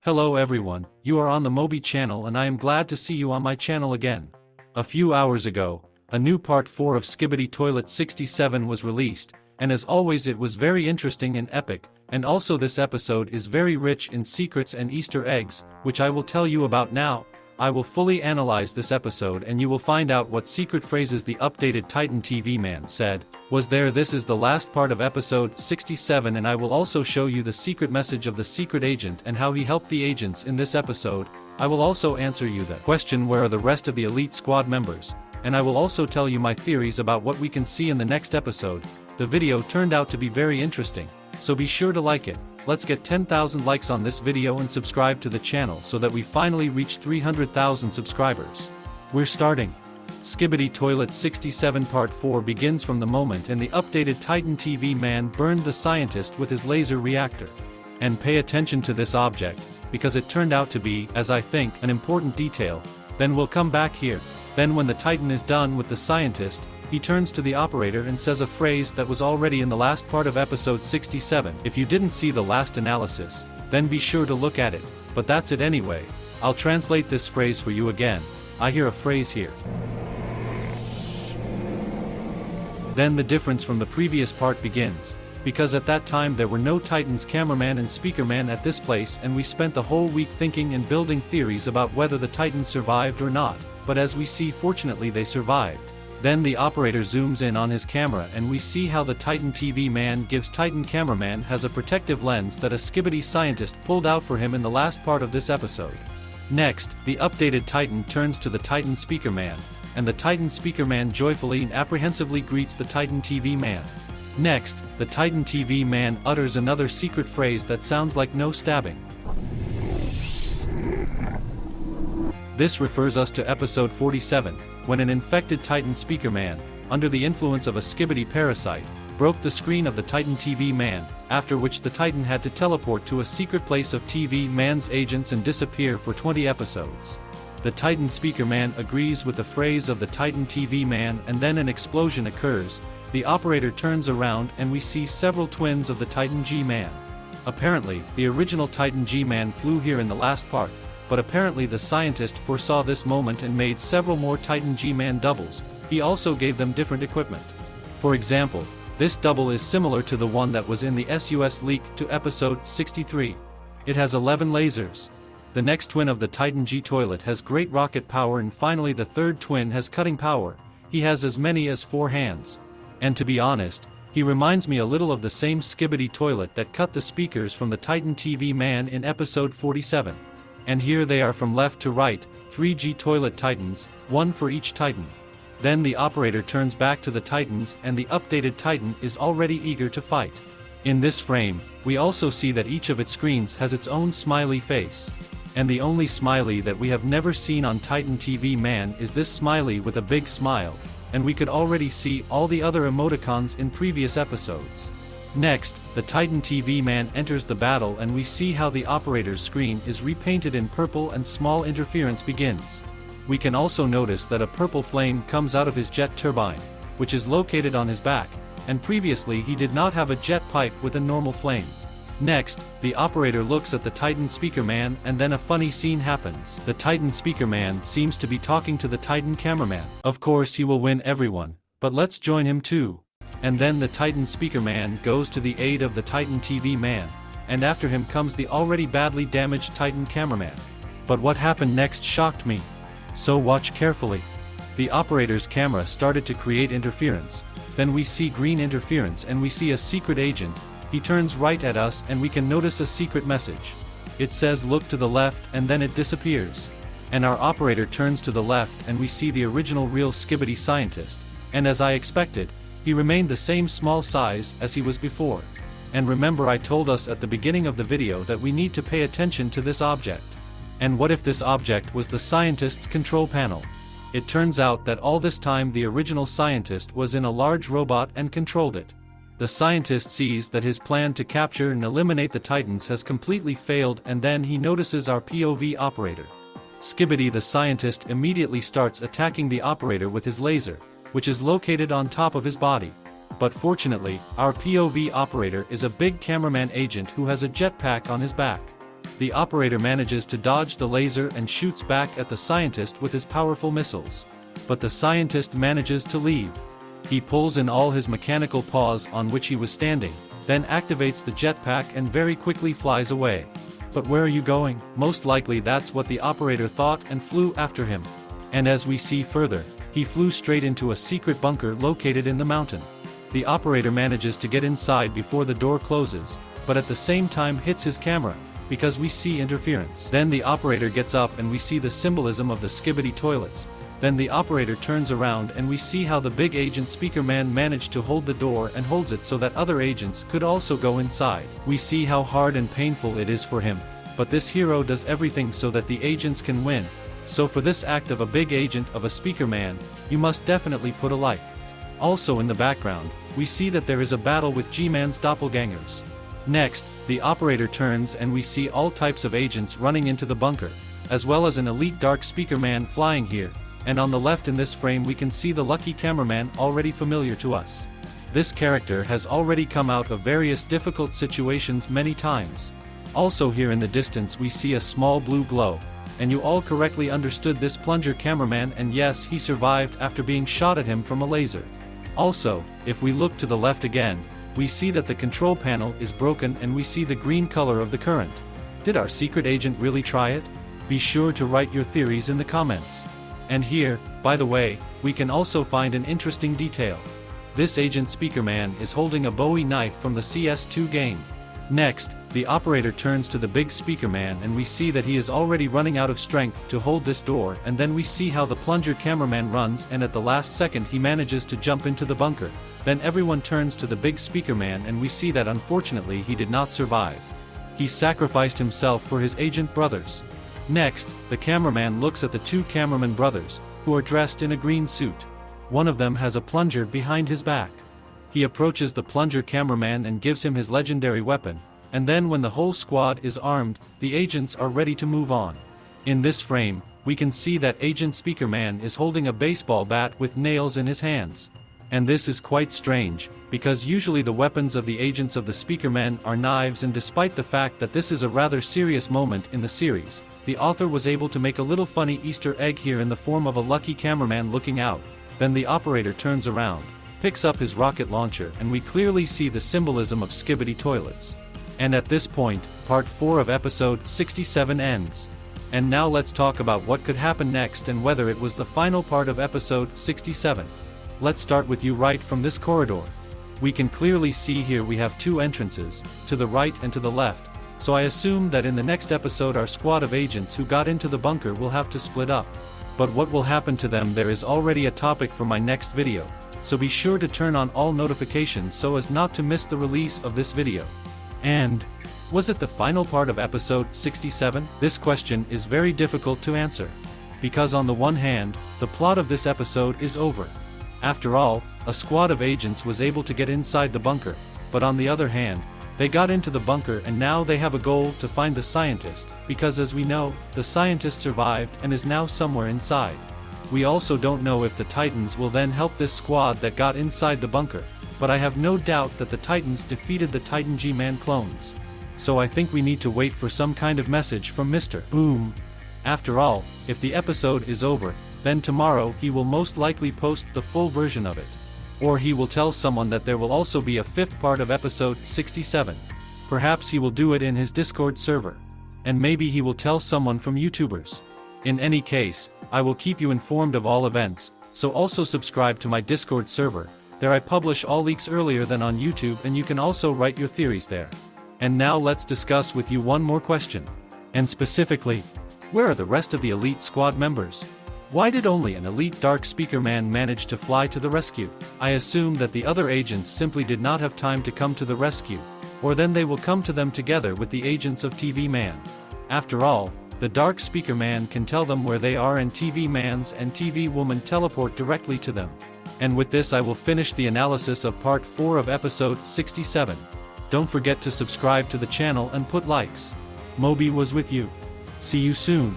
Hello everyone, you are on the Moby channel and I am glad to see you on my channel again. A few hours ago, a new part 4 of Skibidi Toilet 67 was released, and as always it was very interesting and epic, and also this episode is very rich in secrets and Easter eggs, which I will tell you about now. I will fully analyze this episode and you will find out what secret phrases the updated Titan TV man said. This is the last part of episode 67 and I will also show you the secret message of the secret agent and how he helped the agents in this episode. I will also answer you the question where are the rest of the elite squad members, and I will also tell you my theories about what we can see in the next episode. The video turned out to be very interesting, so be sure to like it. Let's get 10,000 likes on this video and subscribe to the channel so that we finally reach 300,000 subscribers. We're starting. Skibidi Toilet 67 Part 4 begins from the moment and the updated Titan TV man burned the scientist with his laser reactor. And pay attention to this object, because it turned out to be, as I think, an important detail. Then we'll come back here. Then when the Titan is done with the scientist, he turns to the operator and says a phrase that was already in the last part of episode 67. If you didn't see the last analysis, then be sure to look at it, but that's it anyway. I'll translate this phrase for you again. I hear a phrase here. Then the difference from the previous part begins, because at that time there were no Titans cameraman and speakerman at this place and we spent the whole week thinking and building theories about whether the Titans survived or not, but as we see fortunately they survived. Then the operator zooms in on his camera and we see how the Titan TV man gives Titan cameraman has a protective lens that a Skibidi scientist pulled out for him in the last part of this episode. Next, the updated Titan turns to the Titan speaker man, and the Titan speaker man joyfully and apprehensively greets the Titan TV man. Next, the Titan TV man utters another secret phrase that sounds like no stabbing. This refers us to episode 47, when an infected Titan speaker man, under the influence of a Skibidi parasite, broke the screen of the Titan TV man, after which the Titan had to teleport to a secret place of TV man's agents and disappear for 20 episodes. The Titan speaker man agrees with the phrase of the Titan TV man and then an explosion occurs. The operator turns around and we see several twins of the Titan G-man. Apparently, the original Titan G-man flew here in the last part, but apparently the scientist foresaw this moment and made several more Titan G-man doubles. He also gave them different equipment. For example, this double is similar to the one that was in the SUS leak to episode 63. It has 11 lasers. The next twin of the Titan G toilet has great rocket power and finally the third twin has cutting power. He has as many as 4 hands. And to be honest, he reminds me a little of the same Skibidi toilet that cut the speakers from the Titan TV man in episode 47. And here they are from left to right, 3 G toilet Titans, 1 for each Titan. Then the operator turns back to the Titans and the updated Titan is already eager to fight. In this frame, we also see that each of its screens has its own smiley face. And the only smiley that we have never seen on Titan TV man is this smiley with a big smile, and we could already see all the other emoticons in previous episodes. Next, the Titan TV man enters the battle and we see how the operator's screen is repainted in purple and small interference begins. We can also notice that a purple flame comes out of his jet turbine, which is located on his back, and previously he did not have a jet pipe with a normal flame. Next, the operator looks at the Titan speaker man and then a funny scene happens. The Titan speaker man seems to be talking to the Titan cameraman. Of course he will win everyone, but let's join him too. And then the Titan speaker man goes to the aid of the Titan TV man, and after him comes the already badly damaged Titan cameraman. But what happened next shocked me. So watch carefully. The operator's camera started to create interference, then we see green interference and we see a secret agent. He turns right at us and we can notice a secret message. It says look to the left and then it disappears. And our operator turns to the left and we see the original real Skibidi scientist, and as I expected, he remained the same small size as he was before. And remember I told us at the beginning of the video that we need to pay attention to this object. And what if this object was the scientist's control panel? It turns out that all this time the original scientist was in a large robot and controlled it. The scientist sees that his plan to capture and eliminate the Titans has completely failed and then he notices our POV operator. Skibidi the scientist immediately starts attacking the operator with his laser, which is located on top of his body. But fortunately, our POV operator is a big cameraman agent who has a jetpack on his back. the operator manages to dodge the laser and shoots back at the scientist with his powerful missiles. But the scientist manages to leave. He pulls in all his mechanical paws on which he was standing, then activates the jetpack and very quickly flies away. But where are you going? Most likely that's what the operator thought and flew after him. And as we see further, he flew straight into a secret bunker located in the mountain. The operator manages to get inside before the door closes, but at the same time hits his camera, because we see interference. Then the operator gets up and we see the symbolism of the Skibidi toilets. Then the operator turns around and we see how the big agent speaker man managed to hold the door and holds it so that other agents could also go inside. We see how hard and painful it is for him, but this hero does everything so that the agents can win. So for this act of a big agent of a speaker man, you must definitely put a like. Also in the background, we see that there is a battle with G-Man's doppelgangers. Next, the operator turns and we see all types of agents running into the bunker, as well as an elite dark speaker man flying here. And on the left in this frame we can see the lucky cameraman already familiar to us. This character has already come out of various difficult situations many times. Also here in the distance we see a small blue glow, and you all correctly understood this plunger cameraman, and yes, he survived after being shot at him from a laser. Also, if we look to the left again, we see that the control panel is broken and we see the green color of the current. Did our secret agent really try it? Be sure to write your theories in the comments. And here, by the way, we can also find an interesting detail. This agent speaker man is holding a Bowie knife from the CS2 game. Next, the operator turns to the big speaker man and we see that he is already running out of strength to hold this door, and then we see how the plunger cameraman runs and at the last second he manages to jump into the bunker. Then everyone turns to the big speaker man and we see that unfortunately he did not survive. He sacrificed himself for his agent brothers. Next, the cameraman looks at the two cameraman brothers, who are dressed in a green suit. One of them has a plunger behind his back. He approaches the plunger cameraman and gives him his legendary weapon, and then when the whole squad is armed, the agents are ready to move on. In this frame, we can see that agent speaker man is holding a baseball bat with nails in his hands. And this is quite strange, because usually the weapons of the agents of the speaker men are knives, and despite the fact that this is a rather serious moment in the series, the author was able to make a little funny Easter egg here in the form of a lucky cameraman looking out. Then the operator turns around, picks up his rocket launcher, and we clearly see the symbolism of Skibidi toilets. And at this point, part 4 of episode 67 ends. And now let's talk about what could happen next and whether it was the final part of episode 67. Let's start with you right from this corridor. We can clearly see here we have two entrances, to the right and to the left, so I assume that in the next episode our squad of agents who got into the bunker will have to split up. But what will happen to them, there is already a topic for my next video, so be sure to turn on all notifications so as not to miss the release of this video. And was it the final part of episode 67? This question is very difficult to answer, because on the one hand, the plot of this episode is over. After all, a squad of agents was able to get inside the bunker, but on the other hand, they got into the bunker and now they have a goal to find the scientist, because as we know, the scientist survived and is now somewhere inside. We also don't know if the Titans will then help this squad that got inside the bunker, but I have no doubt that the Titans defeated the Titan G-Man clones. So I think we need to wait for some kind of message from Mr. Boom. After all, if the episode is over, then tomorrow he will most likely post the full version of it. Or he will tell someone that there will also be a fifth part of episode 67. Perhaps he will do it in his Discord server. And maybe he will tell someone from YouTubers. In any case, I will keep you informed of all events, so also subscribe to my Discord server. There I publish all leaks earlier than on YouTube, and you can also write your theories there. And now let's discuss with you one more question. And specifically, where are the rest of the elite squad members? Why did only an elite dark speaker man manage to fly to the rescue? I assume that the other agents simply did not have time to come to the rescue, or then they will come to them together with the agents of TV Man. After all, the dark speaker man can tell them where they are, and TV Man's and TV Woman teleport directly to them. And with this I will finish the analysis of part 4 of episode 67. Don't forget to subscribe to the channel and put likes. Moby was with you. See you soon.